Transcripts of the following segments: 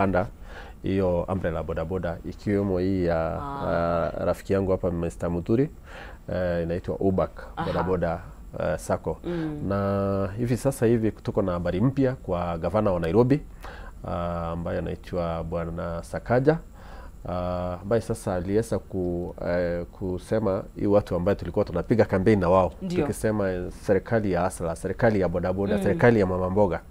under hiyo umbrella bodaboda, ikiwemo hii ya rafiki yangu hapa Mr. Muturi, inaitwa UBAC bodaboda sako. Na hivi sasa hivi tuko na habari mpya kwa gavana wa Nairobi ambaye anaitwa Bwana Sakaja, ambaye sasa aliweza kusema hii watu ambao tulikuwa tunapiga campaign na wao, tukisema serikali ya asla, serikali ya bodaboda, serikali ya mama mboga.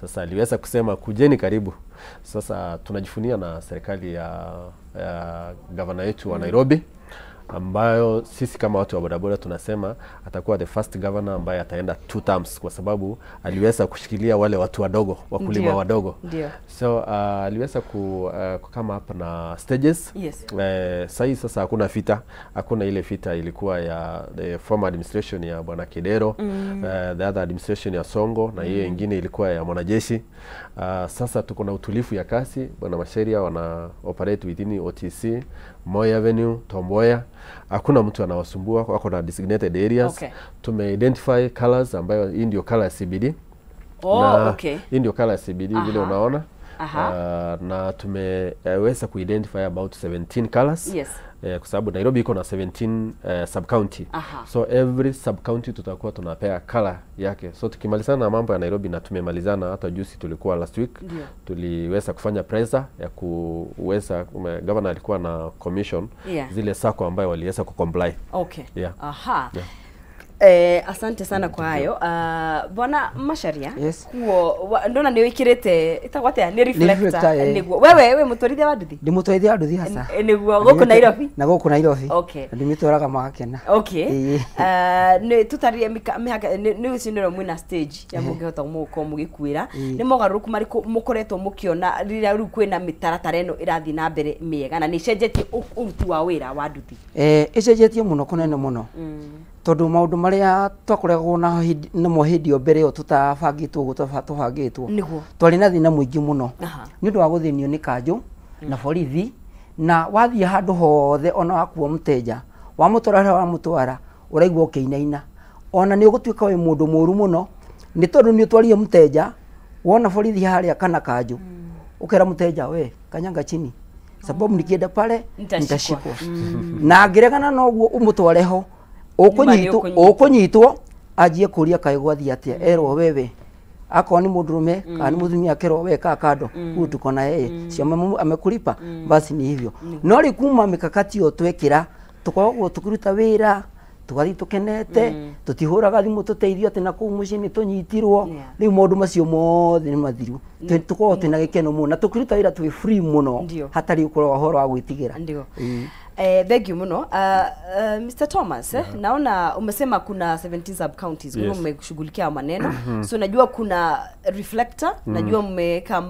Sasa aliweza kusema kujeni karibu. Sasa tunajifunia na serikali ya gavana yetu wa Nairobi, ambayo sisi kama watu wa bodaboda tunasema atakuwa the first governor ambaye ataenda 2 terms, kwa sababu aliweza kushikilia wale watu wadogo, wakulima wadogo. So aliweza kukama hapa na stages. Sasa hakuna vita, hakuna ile vita ilikuwa ya the former administration ya Bwana Kidero, the other administration ya Songo, na hiyo nyingine ilikuwa ya mwanajeshi. Sasa tuko na utulifu ya kasi, bwana masheria wana operate within OTC, Moi Avenue, Tomboya. Hakuna mtu anawasumbua, wako na designated areas. Tume-identify colors ambayo hii ndio color ya CBD. Hii ndio color ya CBD vile unaona. Na tumeweza ku-identify about 17 colors. Kwa sababu Nairobi iko na 17 sub-county. So every sub-county tutakuwa tunapea color yake. So tukimalizana na mambo ya Nairobi, na tumemalizana hata juzi tulikuwa last week, tuliweza kufanya pressure ya kuweza, governor alikuwa na commission zile sako ambayo waliweza kucomply. Asante sana kwa hayo. Bwana Masharia, kuo ndona ni wikirete itagwate ni reflector niguo wewe mutwarithia wa nduthi? Ndi mutwarithia wa nduthi hasa niguo goku Nairobi? Na goku Nairobi. Ndi mitwaraga magakena. Ni tutarie mihaka ni uciniro mwina stage ya mungihota muko mugikuira ni mogaruku mariko mukoretwo mukiona rira ru kwina mitaratara eno irathi na mbere miega, na ni cenjetie uruti wa wira wa nduthi? Icenjetie muno kunene muno. Tondu maundu maria twakoragwo na mohindi mbere yo tutabangitwo gutubangitwo twari na thina muingi muno ni ndu wa guthinio ni kanju na borithi, na wathie handu hothe ona wakuo mteja wa mutwara uraigwa ukiinaina, ona ni ugutwika we mundu muru muno ni tondu ni utwarie mteja wona borithi haria kana kanju ukera mteja we kanyanga chini sababu nikienda pale nitashikwa na ngiregana noguo umutwareho ukunyitwo ajie kuria kaigwathi atia erwo wewe akwa ni mundurume kana ni muthumia akerwo we kando utuko na yeye cio amekulipa basi ni hivyo. No likuma mikakati yo twekira tukoragwo tukiruta wira tugathi tukenete tutihuraga thimu tuteithio ati na ku mucini tunyitirwo riu maundu macio mothe ni mathiru tukoragwo twina gikeno muno na tukiruta wira twi free muno hatari ukorwo horo wa gwitigira. Thank you muno. Mr. Thomas, naona umesema kuna 17 sub counties mmeshughulikia maneno. So najua kuna reflector, najua mmeweka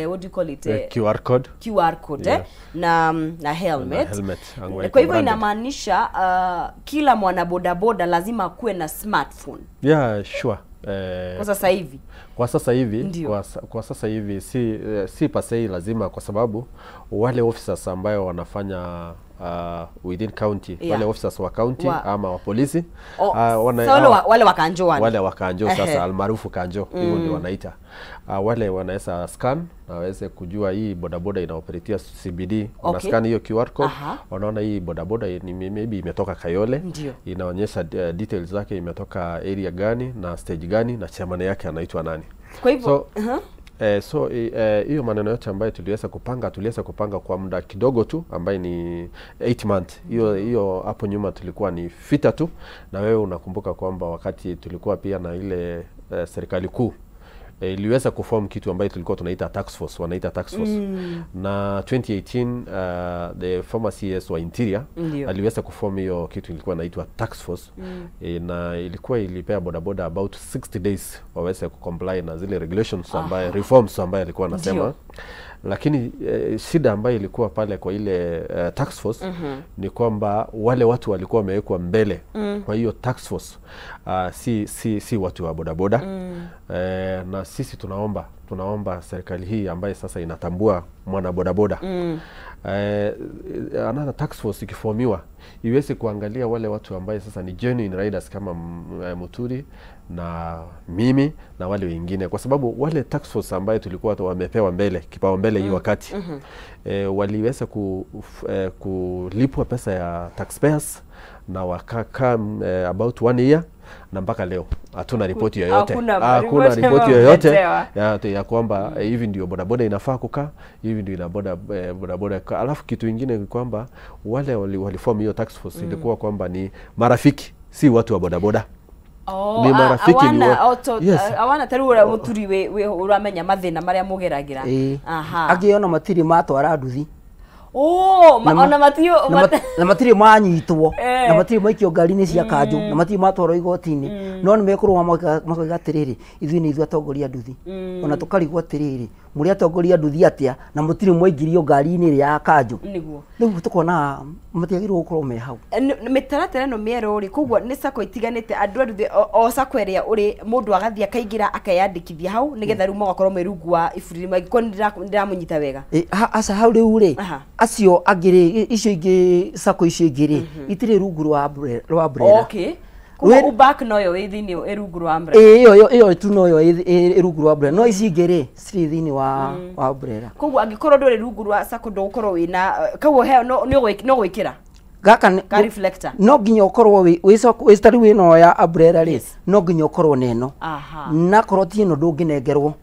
what do you call it? QR code na helmet. Kwa hivyo inamaanisha kila mwana bodaboda lazima kuwe na smartphone. Sure. Kwa sasa hivi. Kwa sasa hivi si pasei lazima, kwa sababu wale officers ambao wanafanya within county, wale officers wa county ama wa polisi, wale wakanjo sasa almaarufu kanjo, hivyo ndio wanaita. Wale wanaweza scan na waweze kujua hii bodaboda inaoperatia CBD. Una scan hiyo QR code, wanaona hii bodaboda ni maybe imetoka Kayole, inaonyesha details zake, imetoka area gani na stage gani na chairman yake anaitwa nani. Kwa hivyo hiyo maneno yote ambayo tuliweza kupanga kwa muda kidogo tu, ambaye ni 8 months. Hiyo hapo nyuma tulikuwa ni fita tu, na wewe unakumbuka kwamba wakati tulikuwa pia na ile serikali kuu iliweza kuform kitu ambayo tulikuwa tunaita tax force, wanaita tax force. Na 2018 the former CS wa Interior aliweza kuform hiyo kitu ilikuwa inaitwa tax force. Na ilipea bodaboda about 60 days waweze kucomply na zile regulations ambayo reforms ambayo alikuwa anasema. Lakini shida ambayo ilikuwa pale kwa ile tax force ni kwamba wale watu walikuwa wamewekwa mbele kwa hiyo tax force, si watu wa bodaboda. Na sisi tunaomba tunaomba serikali hii ambaye sasa inatambua mwana bodaboda another task force ikiformiwa iweze kuangalia wale watu ambaye sasa ni genuine riders kama Muturi na mimi na wale wengine, kwa sababu wale task force ambaye tulikuwa wamepewa kipao mbele hii wakati waliweza kulipwa pesa ya taxpayers na wakakaa about 1 year na mpaka leo hatuna ripoti yoyote. Hakuna ripoti yoyote ya kwamba hivi ndio bodaboda inafaa kukaa, hivi ndio ina bodaboda. Alafu kitu kingine ni kwamba wale waliform hiyo task force ilikuwa kwamba ni marafiki, si watu wa bodaboda. Ni marafiki awana tarura Muturi we uramenya mathina maria mugeragira. Agiona matiri matwara nduthi. Ona matio na matiri manyitwo na matiri maikio ngari-ini cia kanju na matiri matwaro igoti-ini no nimekurwa makaga atiriri ithui ni ithui atongoria nduthi ona tukarigwo atiriri muri atongoria nduthi atia na mutiri mwaingirio ngari-ini ya kanju niguo riu tukona matiagirwo gukorwo me hau mitaratara no miero ri kugwo ni sako itiganite andu nduthi o sako eria uri mundu agathia akaingira akayandikithia hau nigetha riu magakorwo merungu wa iburi magiko ndiramunyita wega asa hau riu ri acio agiri icio ingi sako icio ingiri itire rungu rwa umbrella. Okay. Kuba ubak noyo withini erungu rwa umbrella. Iyo tu noyo erungu rwa umbrella. No ici ingiri ciri thini wa umbrella. Kuba angikorwo ndore rungu rwa sako ndogukorwo wina kawo he no gwikira gaka ka reflector no nginya ukorwo wi stari wi no ya umbrella ri no nginya ukorwo neno na koroti no ndunginengerwo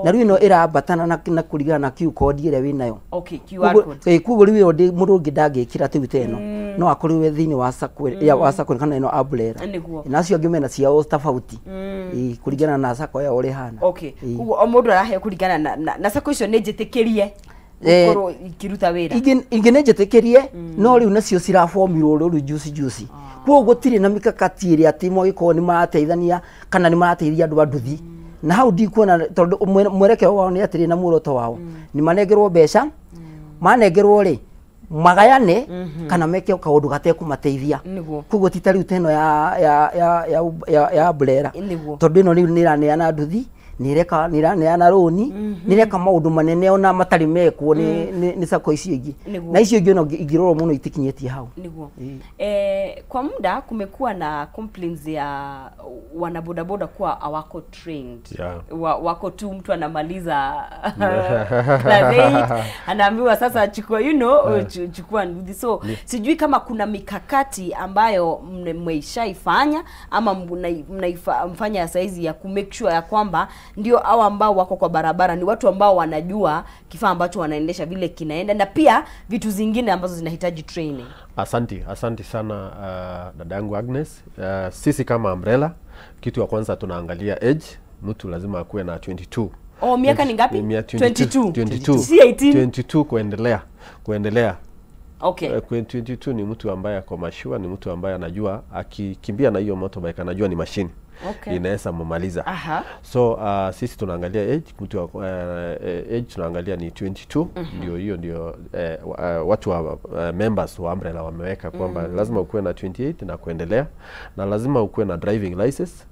na riu no irabatana na kurigana na Q code ire winayo. Okay, QR code. Kugo riu ndi mundu ngindangikira tu teno no akorwe thini wa sako ya wa sako kana ino umbrella na cio ngimena cia o tofauti kurigana na sako ya uri hana. Okay, kugo o mundu arahe kurigana na sako icio ni njitikirie ukoro ikiruta wira ingi ni njitikirie no riu nacio ciraformirwo riu juice kugo gutire na mikakati iri ati mo giko ni marateithania kana ni marateithia andu anduthi na hau ndikuona tondu mwerekero wao ni atiri na muroto wao ni manegerwo mbeca manegerwo ri magayane kana meke kaundu gatekumateithia kugo titari uteno ya umbrella tondu ino ni iraneana nduthi niraneana roni nireka maundu manene ona matari mekwo ni sako icio ingi na icio ingi no igiroro muno itikinyetie hau niguo. Kwa muda kumekuwa na complaints ya wanabodaboda kuwa awako trained, wako tu mtu anamaliza anaambiwa sasa achukua chukua nduthi. So sijui kama kuna mikakati ambayo mmeishaifanya ama mfanya saizi ya ku make sure ya kwamba ndio hao ambao wako kwa barabara ni watu ambao wanajua kifaa ambacho wanaendesha vile kinaenda na pia vitu zingine ambazo zinahitaji training. Asante sana dada yangu Agnes. Sisi kama umbrella kitu ya kwanza tunaangalia age, mtu lazima akuwe na 22. Miaka ni ngapi? 22. Si 18. 22 kuendelea. Okay. 22 ni mtu ambaye ako mashua, ni mtu ambaye anajua akikimbia na hiyo motorbike anajua ni machine. Okay. Inaweza mmaliza. So sisi tunaangalia age, mtu age tunaangalia ni 22. Ndio watu wa members wa umbrella wameweka kwamba lazima ukuwe na 28 na kuendelea na lazima ukuwe na driving license.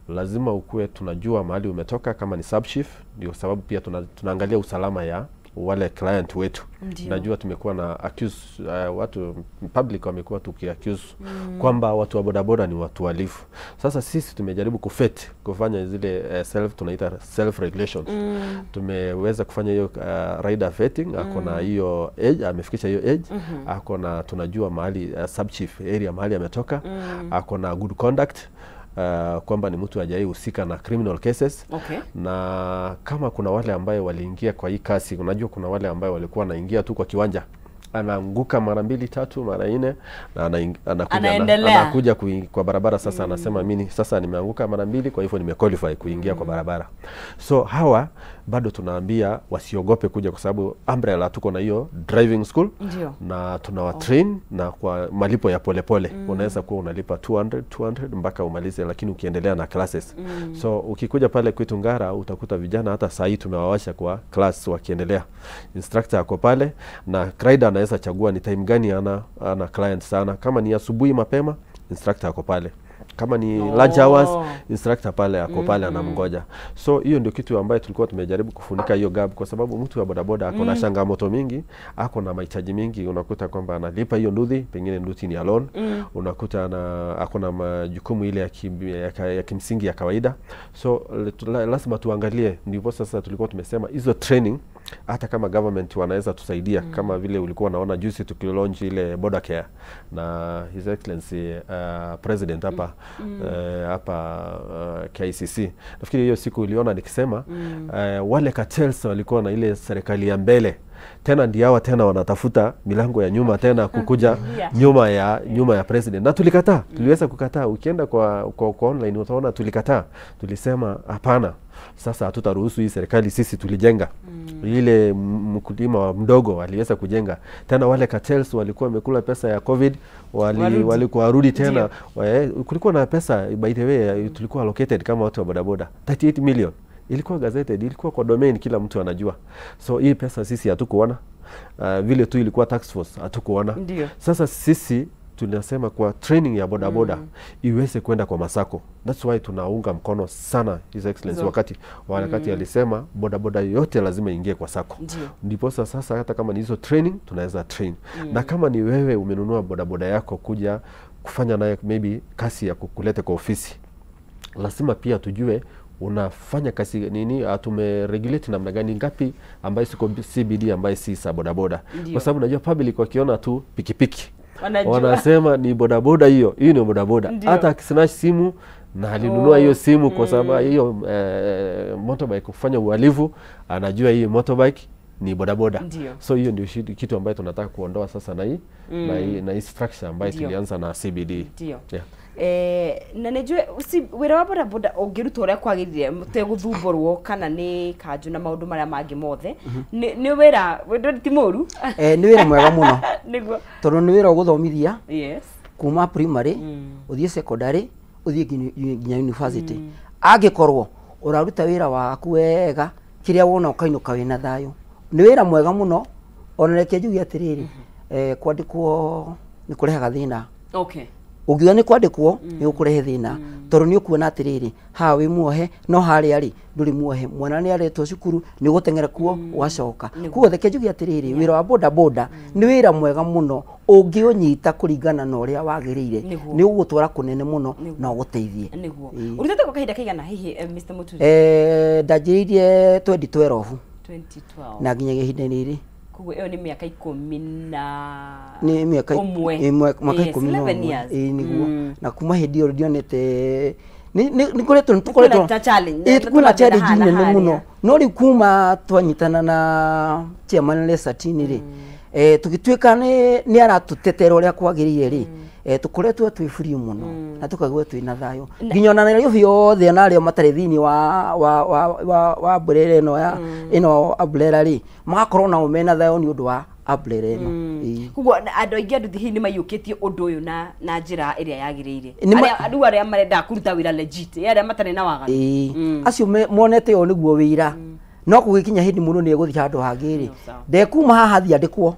Lazima ukuwe tunajua mahali umetoka kama ni subchief, ndio sababu pia tunaangalia usalama ya wale client wetu. Najua tumekuwa na accuse watu public wamekuwa tukiaccuse kwamba watu wa bodaboda ni watu walifu. Sasa sisi tumejaribu kufanya zile tunaita self regulations. Tumeweza kufanya hiyo rider vetting, akona hiyo age, amefikisha hiyo age, akona tunajua mahali subchief area mahali ametoka, akona good conduct, kwamba ni mtu hajai husika na criminal cases. Okay. Na kama kuna wale ambaye waliingia kwa hii kasi, unajua kuna wale ambaye walikuwa wanaingia tu kwa kiwanja, anaanguka mara 2 3 mara 4 na anakuja kwa barabara sasa anasema mimi sasa nimeanguka mara 2 kwa hivyo nimequalify kuingia kwa barabara. So hawa bado tunaambia wasiogope kuja kwa sababu umbrella tuko na hiyo driving school. Na tunawatrain na kwa malipo ya polepole. Unaweza kuwa unalipa 200 mpaka umalize, lakini ukiendelea na classes. So ukikuja pale kwetu Ngara utakuta vijana hata saa hii tumewawasha kwa class wakiendelea. Instructor ako pale na rider anaweza chagua ni time gani ana client sana. Kama ni asubuhi mapema, instructor ako pale. Kama ni large hours, instructor pale ako pale anamngoja. So hiyo ndio kitu ambayo tulikuwa tumejaribu kufunika hiyo gap, kwa sababu mtu wa bodaboda ako na changamoto mingi, ako na mahitaji mingi. Unakuta kwamba analipa hiyo nduthi, pengine nduthi ni alone. Unakuta ako na majukumu ile ya kimsingi ya kawaida. So lazima tuangalie, ndipo sasa tulikuwa tumesema hizo training hata kama government wanaweza tusaidia, kama vile ulikuwa naona juzi tukilaunch ile border care na His Excellency President hapa KICC. Nafikiri hiyo siku uliona nikisema wale cartels walikuwa na ile serikali ya mbele, tena ndio tena wanatafuta milango ya nyuma tena kukuja nyuma ya president, na tulikataa. Tuliweza kukataa. Ukienda kwa online utaona tulikataa. Tulisema hapana, sasa hatutaruhusu hii serikali, sisi tulijenga. Ile mkulima mdogo aliweza kujenga. Tena wale cartels walikuwa wamekula pesa ya COVID, walikuwa warudi tena. Kulikuwa na pesa, by the way, tulikuwa allocated kama watu wa bodaboda 38 million. Ilikuwa gazetted, ilikuwa kwa domain, kila mtu anajua. So hii pesa sisi hatukuona. Vile tu ilikuwa tax force hatukuona. Sasa sisi tunasema kwa training ya bodaboda iweze kwenda kwa masako. That's why tunaunga mkono sana His Excellency wakati alisema bodaboda yote lazima ingie kwa sako. Ndipo sasa hata kama ni hizo training tunaweza train. Na kama ni wewe umenunua bodaboda yako kuja kufanya naye maybe kasi ya kukuleta kwa ofisi, lazima pia tujue unafanya kasi nini, tumeregulate namna gani, ngapi ambayo siko CBD ambayo si sa bodaboda. Kwa sababu najua public wakiona tu pikipiki wanasema ni bodaboda, hiyo ni bodaboda. Hata akisnash simu na alinunua hiyo simu kwa sababu hiyo motorbike kufanya uhalifu, anajua hii motorbike ni bodaboda. So hiyo ndio kitu ambayo tunataka kuondoa sasa na hii structure ambayo tulianza na CBD. Na nejwe wira wa bodaboda ongiruta uria kwagirire muteguthumbũrwo kana ni kanju na maundu maria mangi mothe, ni wira ti moru? Ni wira mwega muno niguo, tondu ni wira uguthomithia kuma primary uthie secondary uthie nginya university. Angikorwo uraruta wira waku wega, kiria wona ukainuka wina thayo, ni wira mwega muno. Ona reke njuge atiriri, kwandikwo ni kurehaga thina. Ugiwa ni kwandikwo ni ukurehe thina, tondu ni ukuona atiriri ha wi muohe no hari ari nduri muohe, mwana ni aretwo cukuru ni gutengera kuo wacoka. Kuo theke njuge atiriri, wira wa bodaboda ni wira mwega muno, ungiunyita kuringana na uria wagirire ni ugutwara kunene muno na uguteithie. Urutete kwa kahinda kaigana hihi Mr. Muturi? Ndajiririe 2012 na nginya gihinda riri. Kuwe eo ni miaka 10 na ni miaka 11 niguo. Na kuma hindi yo ndionete ni kuretwo kuna challenge nene muno, no ri kuma twanyitana na chairman Lesatini ri tugituika ni aratutetera uria kwagirire ri tukoretwo twi free muno na tukagwe twina thayo nginya na nayo biothe nario matari thini wa burere ino aburera ri magakorwo na umena thayo ni undu wa aburera ino. Kugo andu aingi nduthi hi ni mayukitie undu uyu na njira iria yagirire, aria marenda kuruta wira legit, aria matari na waga acio monete yo niguo wira, no kugikinya hindi muno ni eguthi handu hangiri ndekuma haha thi andikwo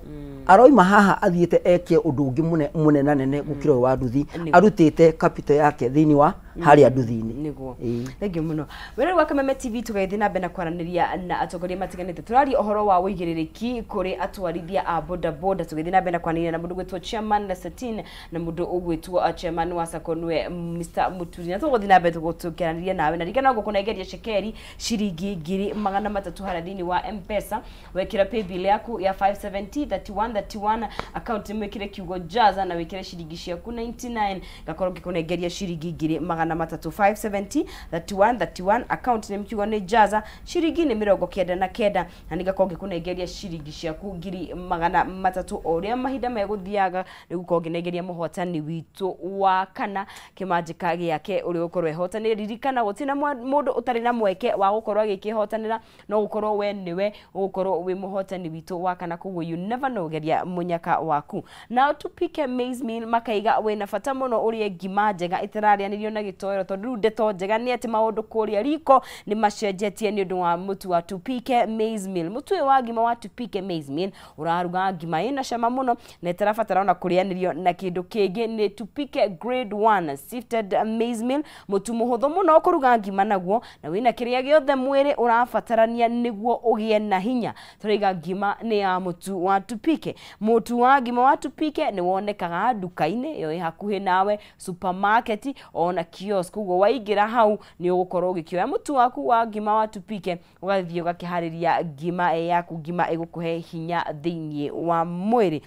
aroima haha athiete eke undu ungi munena nene gukira wa nduthi, arutite capital yake thini wa hari anduthi-ini niguo. Thank you muno. Wera wa Kameme TV tugaithie na mbere kwaraniria na atongoria matiganite, turari ohoro wa Wuigiririki kuri atwarithia a bodaboda, tugaithie na mbere kwaraniria na mundu gwitwo chairman Lesatini na mundu ugwitwo chairman wa sako nwe Mr. Muturi, na tugathie na mbere tugutukiranĩria nawe na rikana gukunengeria shekeri shiringi 300 harathini wa M-Pesa, wekira paybill yaku ya 5703131 account mwekire kiugo jaza na wekire shiringi ciaku 99 gakorwo gikunengeria shiringi 5703131 account name kiugo ni jaza shiringi ni 99 na nigakorwo gikunengeria shiringi ciaku 300 oria mahinda meguthiaga nigukorwo ginengeria muhotani witu wa kana kimanjika giake uri gukorwo ehotanire. Ririkana gutina mundu utari na mweke wa gukorwo agikihotanira, no gukorwo we niwe gukorwo wi muhotani witu wa kana, koguo you never know geria munyaka waku. Now tupike maize meal makaiga we na fata muno uri ngima njega itararianirio na gitoero tondu ndeto njega ni ati maundu kuria riko ni macenjetie ni undu wa mutu wa tupike maize meal. Mutu wa ngima wa tupike maize meal uraruga ngima ina cama muno na tarafatara ona kurianirio na kindu kingi ni tupike grade 1 sifted maize meal. Mutu muhuthu muno ukuruga ngima naguo na wina kiria giothe mwiri urafatarania niguo ugie na hinya. Turiga ngima ni ya mutu wa tupike. Mutu wa ngima wa tupike ni wonekaga duka-ini yo hakuhi nawe, supermarket ona kiosk. Ugo waigira hau ni ugukorwo gikioya mutu waku wa ngima wa tupike ugathie ugakihariria ngima yaku, ngima igukuhe hinya thiini wa mwiri.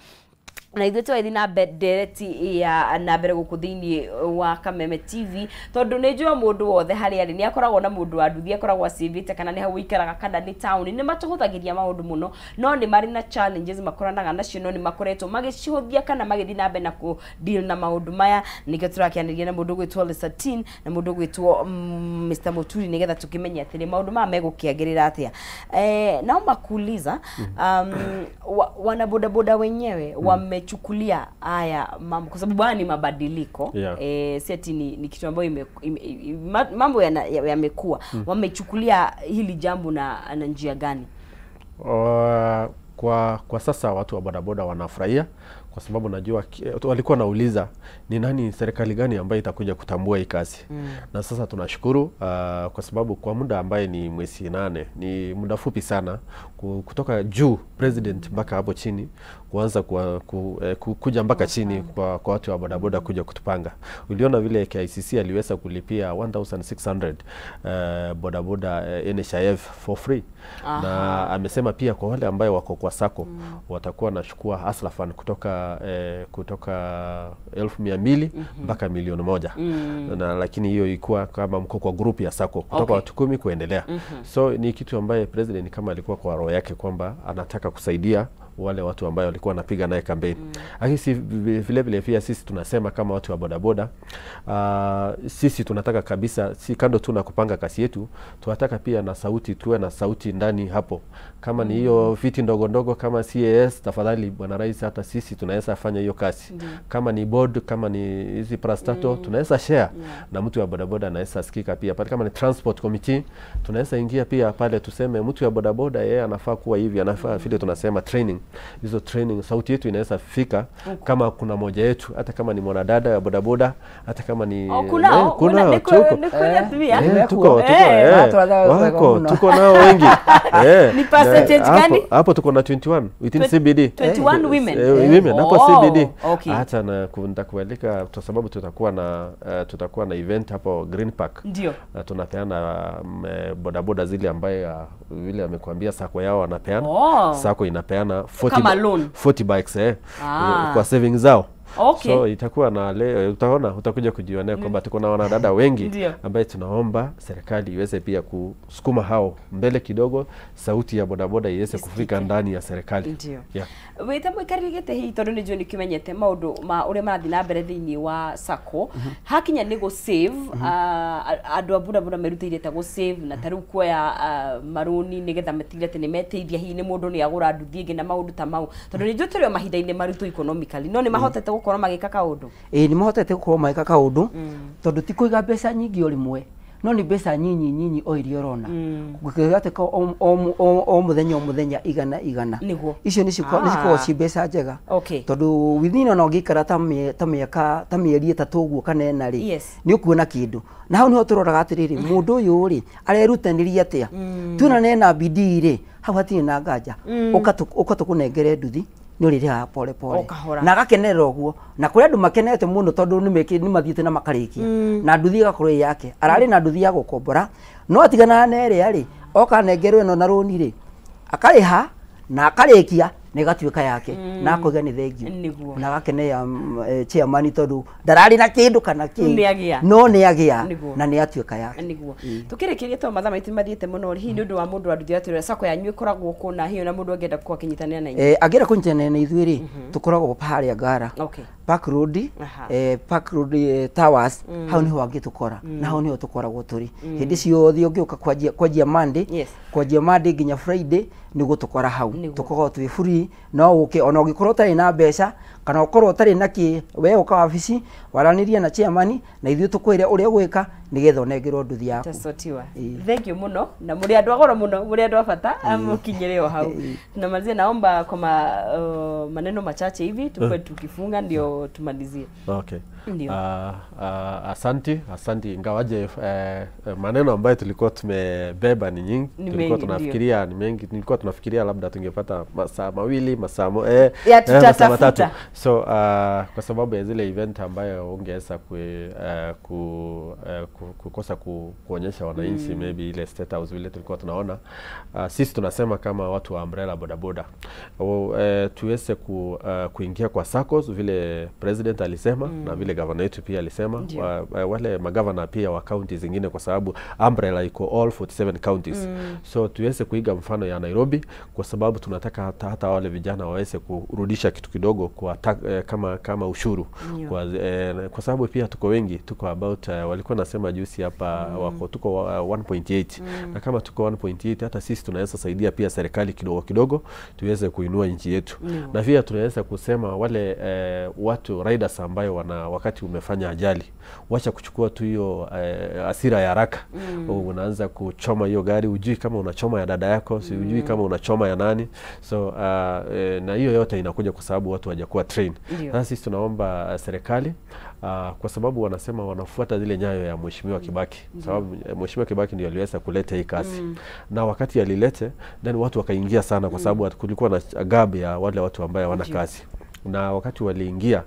Na ithuĩ twathi na ndereti ya na mbere gũkũ thĩinĩ wa Kameme TV tondu nĩ njũa mũndũ wothe harĩa arĩ nĩ akoragwo na mũndũ wa nduthi akoragwo acĩvĩte kana nĩ hau ikaraga kana nĩ town nĩ matũhũthagĩria maũndũ mũno no nĩ marĩ na challenges makoranaga nacio no nĩ makoretwo magĩcihũthia kana magĩthiĩ na mbere na ku deal na maũndũ maya. Nĩkĩo tũrakĩanĩria na mũndũ gwĩtwo Lisatin na mũndũ gwĩtwo Mr. Muturi nĩgetha tũkĩmenye atĩ maũndũ maya megũkĩagĩrĩra atĩa. Naomba kuuliza wana bodaboda wenyewe wamechukulia haya mambo kwa sababu ni mabadiliko seti ni kitu ambayo mambo yamekuwa wamechukulia hili jambo na njia gani? Kwa sasa watu wa bodaboda wanafurahia kwa sababu najua walikuwa nauliza ni nani serikali gani ambayo itakuja kutambua hii kazi. Na sasa tunashukuru kwa sababu kwa muda ambaye ni mwezi 8 ni muda fupi sana kutoka juu president mpaka hapo chini kuanza kuja mpaka chini kwa watu wa bodaboda kuja kutupanga. Uliona vile KICC aliweza kulipia 1600 bodaboda NHIF for free. Na amesema pia kwa wale ambao wako kwa sako watakuwa nachukua aslafan kutoka 1200 mpaka 1,000,000. Na lakini hiyo ilikuwa kama mko kwa group ya sako kutoka watu 10 kuendelea. So ni kitu ambaye president kama alikuwa kwa roho yake kwamba anataka kusaidia wale watu ambao walikuwa wanapiga naye kampeni. Lakini vile pia sisi tunasema kama watu wa bodaboda sisi tunataka kabisa si kando tu na kupanga kasi yetu, tunataka pia na sauti, tuwe na sauti ndani hapo. Kama ni hiyo viti ndogo ndogo kama CAS, tafadhali bwana rais, hata sisi tunaweza fanya hiyo kasi. Kama ni board, kama ni hizi prastato tunaweza share na mtu wa bodaboda anaweza sikika pia pale. Kama ni transport committee tunaweza ingia pia pale tuseme mtu wa bodaboda yeye anafaa kuwa hivi, anafaa vile tunasema training. Hizo training sauti yetu inaweza fika kama kuna moja yetu, hata kama ni mwanadada ya bodaboda, hata kama ni tuko nao wengi. Ni percentage gani? Hapo tuko na 21 within CBD. 21 women. Women hapo CBD. Hata na nitakualika kwa sababu tutakuwa na event hapo Green Park. Ndio. Tunapeana bodaboda zile ambaye vile amekuambia sako yao wanapeana. Sako inapeana 40 bikes kwa savings zao. So itakuwa na leo utakuja kujionea kwamba tuko na wanadada wengi ambaye tunaomba serikali iweze pia kusukuma hao mbele kidogo, sauti ya bodaboda iweze kufika ndani ya serikali. Ndio. Weta mwikarigete hii tondu ni joni kimenyete maundu ma ure marathi na mbere thiini wa sako hakinya ni go save andu bodaboda merutire ta go save na taru kuoya maruni nigetha metigete ni meteithia hii ni mundu ni agura nduthi ingi na maundu ta mau tondu ni juturio mahinda-ini marutu economically no ni mahotete gukorwo magika kaundu ni mahotete gukorwo magika kaundu tondu ti kuiga mbeca nyingi o rimwe no ni mbeca nyinyi o irio rona gukigate o muthenya igana icio ni cikorwo ci mbeca njega tondu within no gikara ta miaka ta mieri 3 uguo kana 4 ri ni ukuona kindu na hau niho turoraga atiriri mundu uyu ri arerutaniriria atia tuna nena bidii ri hau hatirĩ na nganja ukatukunengere nduthi ni uririha pole na agakenerera uguo na kuri andu makenete muno tondu ni mathiite na makariki na nduthi igakorwo yake arari na nduthi ya gukombora no atigana na ere ari oka nengerwe eno na roni ri akariha na akarikia negatuika yake na akoiga ni thengiu na agakenea chairman tondu ndarari na kindu kana no ni agia na ni atuika yake niguo tukirikirie to matha maitu mathiete muno hi ni undu wa mundu anduthi atirwe sako yanyu ikoragwo kuna hiyo na mundu angenda kwa kinyitanira na inyi agira kunyitanira na ithuĩ ri tukoragwo haria Ngara Park Road Towers hau niho angitukora na hau niho tukoragwo turi hindi ciothe ungiuka kwanjia Monday nginya Friday ni gutukora hau tukoragwo twi free hivi no uke ona ugikorwo tari na mbeca kana ukorwo tari na ki we uka wabici waranirie na chairman na ithuĩ tukwire uria gwika nigetha onengerwo nduthi yaku tasotiwa thank you muno na muri andu agora muno muri andu abata amukinyire o hau tunamalizia naomba kwa maneno machache hivi tukwe tukifunga ndio tumalizie. Okay. Asanti ingawaje maneno ambayo tulikuwa tumebeba ni nyingi, tulikuwa tunafikiria ni mengi, tulikuwa tunafikiria labda tungepata masaa mawili masaa matatu. So kwa sababu ya zile event ambayo ungeweza kukosa kuonyesha wananchi maybe ile state house vile tulikuwa tunaona, sisi tunasema kama watu wa umbrella bodaboda tuweze kuingia kwa SACCOs vile president alisema na vile governor wetu pia alisema, wale magavana pia wa counties zingine, kwa sababu umbrella iko all 47 counties. So tuweze kuiga mfano ya Nairobi, kwa sababu tunataka hata wale vijana waweze kurudisha kitu kidogo kwa kama ushuru. Kwa sababu pia tuko wengi, tuko about walikuwa nasema juzi hapa wako tuko 1.8 na kama tuko 1.8 hata sisi tunaweza saidia pia serikali kidogo kidogo tuweze kuinua nchi yetu. Na pia tunaweza kusema wale watu riders ambayo wakati umefanya ajali, wacha kuchukua tu hiyo hasira ya haraka. Unaanza kuchoma hiyo gari, ujui kama unachoma ya dada yako, si ujui kama unachoma ya nani. So na hiyo yote inakuja kwa sababu watu hawajakuwa train. Sasa sisi tunaomba serikali kwa sababu wanasema wanafuata zile nyayo ya Mheshimiwa Kibaki. Sababu Mheshimiwa Kibaki ndiye aliweza kuleta hii kazi. Na wakati alilete, then watu wakaingia sana kwa sababu kulikuwa na gap ya wale watu ambao hawana kazi. Na wakati waliingia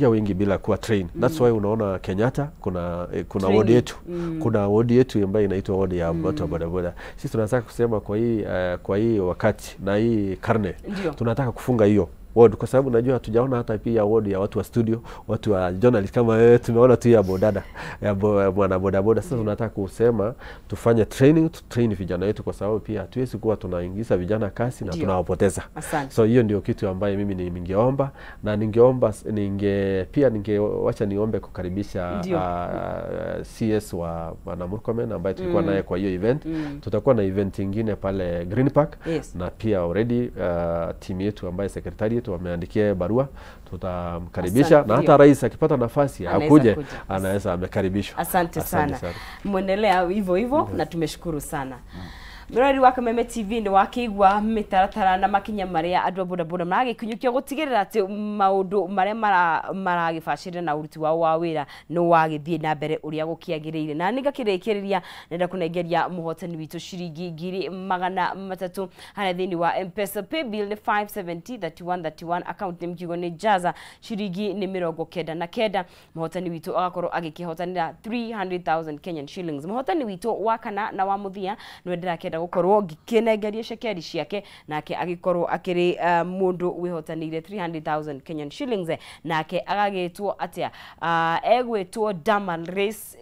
wengi bila kuwa train. That's why unaona Kenyatta kuna ward yetu. Kuna ward yetu ambayo inaitwa ward ya watu wa bodaboda. Sisi tunataka kusema kwa hii wakati na hii karne tunataka kufunga hiyo ward, kwa sababu najua hatujaona hata pia ward ya watu wa studio, watu wa journalist kama wewe, tumeona tu ya bodada ya bwana bodaboda. Sasa tunataka kusema tufanye training, train vijana wetu, kwa sababu pia hatuwezi kuwa tunaingiza vijana kasi na tunawapoteza. So hiyo ndio kitu ambayo mimi ningeomba, na ningewacha niombe kukaribisha CS wa bwana Murkomen ambaye tulikuwa naye kwa hiyo event. Tutakuwa na event nyingine pale Green Park, na pia already team yetu ambaye secretary wameandikia barua, tutamkaribisha na hata rais akipata nafasi akuje anaweza amekaribishwa. Asante sana. Muendelea hivyo na tumeshukuru sana. Mirori wa Kameme TV ni wakigwa mitaratara na makinya maria andu bodaboda maragikunyukia gutigirira ati maundu maria maragibacirira na uruti wao wa wira no wagithie na mbere uria gukiagiriire. Na ningakirikiriria nenda kunengeria muhotani witu shiringi 300 hana thini wa M-Pesa pay bill ni 570 account ni mkigo ni jaza shiringi ni 99 muhotani witu agakorwo agikihotanira 300,000 Kenyan shillings. Muhotani witu wakana na wa muthia nwendera gukorwo gikenengeria shekeri ciake nake agikorwo akiri mundu wihotanire 300,000 Kenyan shillings nake agagitwo atia egwitwo Damaris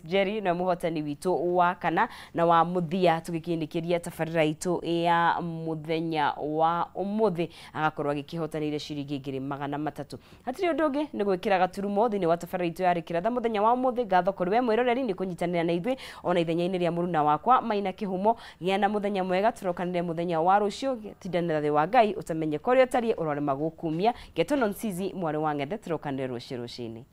Jerry na muhotani witu wa kana na wa muthia tugikindikiria tafarira itu ya muthenya wa umuthi agakorwo agikihotanire shiringi 300. Hatiri undugi ni gwikira gaturumo thini wa tafarira itu ya rikiratha muthenya wa umuthi. Ngatho kuri we mwiroreri ni kunyitanira na ithui ona ithenyaini ria muruna wakwa Maina Kihumo. Gĩa na muthenya mwega, turokanire muthenya wa rucio. Tindanira thi wa Ngai utamenye kori otari urore magukumia. Getono Nsizi mwari wa Ng'ethe, turokanire rucio rucini.